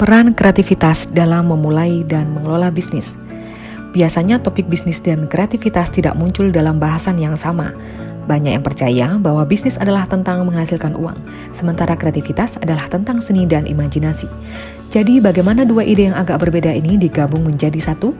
Peran kreativitas dalam memulai dan mengelola bisnis. Biasanya topik bisnis dan kreativitas tidak muncul dalam bahasan yang sama. Banyak yang percaya bahwa bisnis adalah tentang menghasilkan uang, sementara kreativitas adalah tentang seni dan imajinasi. Jadi bagaimana dua ide yang agak berbeda ini digabung menjadi satu?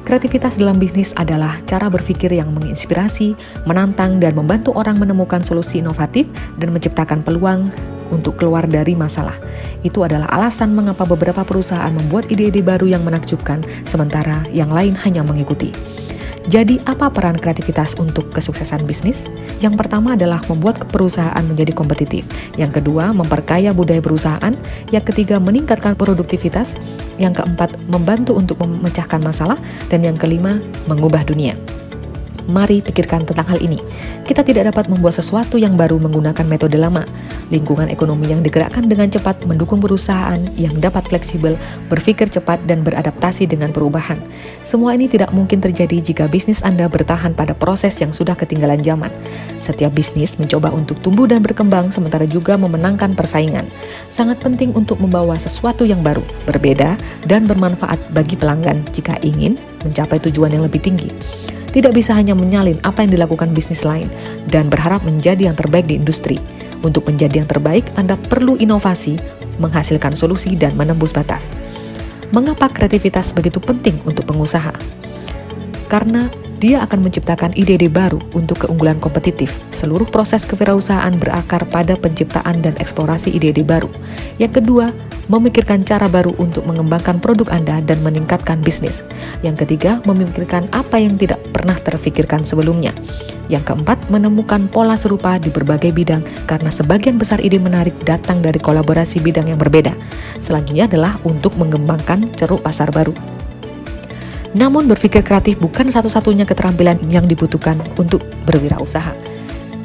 Kreativitas dalam bisnis adalah cara berpikir yang menginspirasi, menantang, dan membantu orang menemukan solusi inovatif dan menciptakan peluang untuk keluar dari masalah. Itu adalah alasan mengapa beberapa perusahaan membuat ide-ide baru yang menakjubkan, sementara yang lain hanya mengikuti. Jadi, apa peran kreativitas untuk kesuksesan bisnis? Yang pertama adalah membuat perusahaan menjadi kompetitif. Yang kedua, memperkaya budaya perusahaan. Yang ketiga, meningkatkan produktivitas. Yang keempat, membantu untuk memecahkan masalah. Dan yang kelima, mengubah dunia. Mari pikirkan tentang hal ini. Kita tidak dapat membuat sesuatu yang baru menggunakan metode lama. Lingkungan ekonomi yang digerakkan dengan cepat mendukung perusahaan yang dapat fleksibel, berpikir cepat, dan beradaptasi dengan perubahan. Semua ini tidak mungkin terjadi jika bisnis Anda bertahan pada proses yang sudah ketinggalan zaman. Setiap bisnis mencoba untuk tumbuh dan berkembang, sementara juga memenangkan persaingan. Sangat penting untuk membawa sesuatu yang baru, berbeda, dan bermanfaat bagi pelanggan jika ingin mencapai tujuan yang lebih tinggi. Tidak bisa hanya menyalin apa yang dilakukan bisnis lain dan berharap menjadi yang terbaik di industri. Untuk menjadi yang terbaik, Anda perlu inovasi, menghasilkan solusi, dan menembus batas. Mengapa kreativitas begitu penting untuk pengusaha? Karena dia akan menciptakan ide-ide baru untuk keunggulan kompetitif. Seluruh proses kewirausahaan berakar pada penciptaan dan eksplorasi ide-ide baru. Yang kedua, memikirkan cara baru untuk mengembangkan produk Anda dan meningkatkan bisnis. Yang ketiga, memikirkan apa yang tidak pernah terfikirkan sebelumnya. Yang keempat, menemukan pola serupa di berbagai bidang karena sebagian besar ide menarik datang dari kolaborasi bidang yang berbeda. Selanjutnya adalah untuk mengembangkan ceruk pasar baru. Namun berpikir kreatif bukan satu-satunya keterampilan yang dibutuhkan untuk berwirausaha.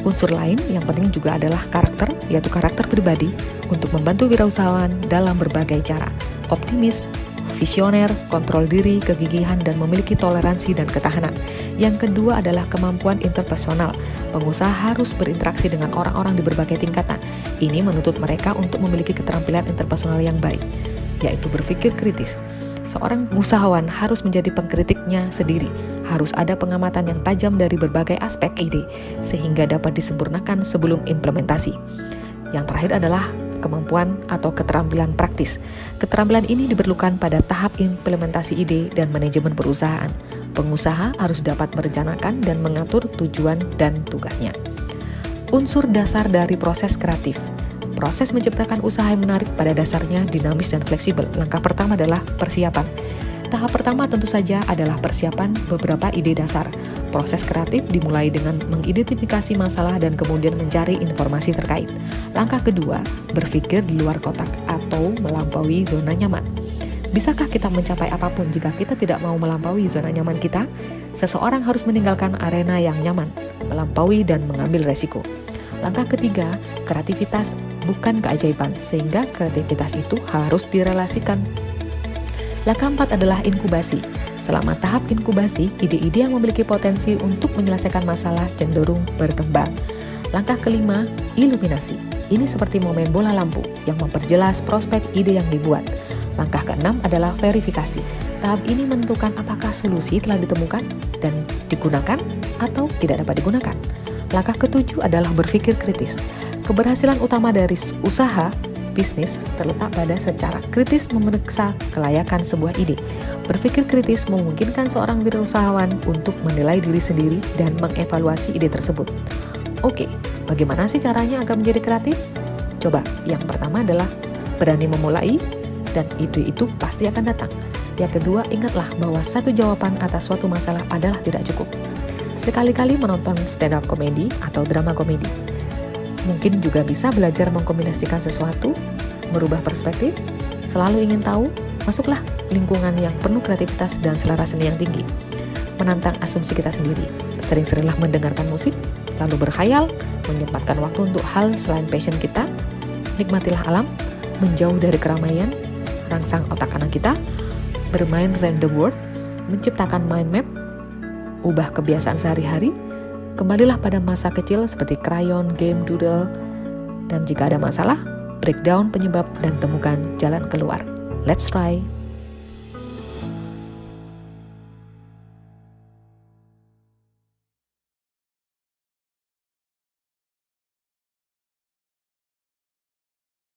Unsur lain yang penting juga adalah karakter, yaitu karakter pribadi untuk membantu wirausahawan dalam berbagai cara. Optimis, visioner, kontrol diri, kegigihan, dan memiliki toleransi dan ketahanan. Yang kedua adalah kemampuan interpersonal. Pengusaha harus berinteraksi dengan orang-orang di berbagai tingkatan. Ini menuntut mereka untuk memiliki keterampilan interpersonal yang baik, yaitu berpikir kritis. Seorang usahawan harus menjadi pengkritiknya sendiri. Harus ada pengamatan yang tajam dari berbagai aspek ide, sehingga dapat disempurnakan sebelum implementasi. Yang terakhir adalah kemampuan atau keterampilan praktis. Keterampilan ini diperlukan pada tahap implementasi ide dan manajemen perusahaan. Pengusaha harus dapat merencanakan dan mengatur tujuan dan tugasnya. Unsur dasar dari proses kreatif. Proses menciptakan usaha yang menarik pada dasarnya dinamis dan fleksibel. Langkah pertama adalah persiapan. Tahap pertama tentu saja adalah persiapan beberapa ide dasar. Proses kreatif dimulai dengan mengidentifikasi masalah dan kemudian mencari informasi terkait. Langkah kedua, berpikir di luar kotak atau melampaui zona nyaman. Bisakah kita mencapai apapun jika kita tidak mau melampaui zona nyaman kita? Seseorang harus meninggalkan arena yang nyaman, melampaui dan mengambil resiko. Langkah ketiga, kreativitas bukan keajaiban, sehingga kreativitas itu harus direlasikan. Langkah 4 adalah inkubasi. Selama tahap inkubasi, ide-ide yang memiliki potensi untuk menyelesaikan masalah cenderung berkembang. Langkah kelima, iluminasi. Ini seperti momen bola lampu yang memperjelas prospek ide yang dibuat. Langkah keenam adalah verifikasi. Tahap ini menentukan apakah solusi telah ditemukan dan digunakan atau tidak dapat digunakan. Langkah ketujuh adalah berpikir kritis. Keberhasilan utama dari usaha bisnis terletak pada secara kritis memeriksa kelayakan sebuah ide. Berpikir kritis memungkinkan seorang wirausahawan untuk menilai diri sendiri dan mengevaluasi ide tersebut. Oke, bagaimana sih caranya agar menjadi kreatif? Coba, yang pertama adalah berani memulai dan ide itu pasti akan datang. Yang kedua, ingatlah bahwa satu jawaban atas suatu masalah adalah tidak cukup. Sekali-kali menonton stand up komedi atau drama komedi. Mungkin juga bisa belajar mengkombinasikan sesuatu, merubah perspektif, selalu ingin tahu, masuklah lingkungan yang penuh kreativitas dan selera seni yang tinggi. Menantang asumsi kita sendiri, sering-seringlah mendengarkan musik, lalu berkhayal, menyempatkan waktu untuk hal selain passion kita, nikmatilah alam, menjauh dari keramaian, rangsang otak anak kita, bermain random word, menciptakan mind map, ubah kebiasaan sehari-hari, kembalilah pada masa kecil seperti krayon, game, doodle, dan jika ada masalah, breakdown penyebab dan temukan jalan keluar. Let's try!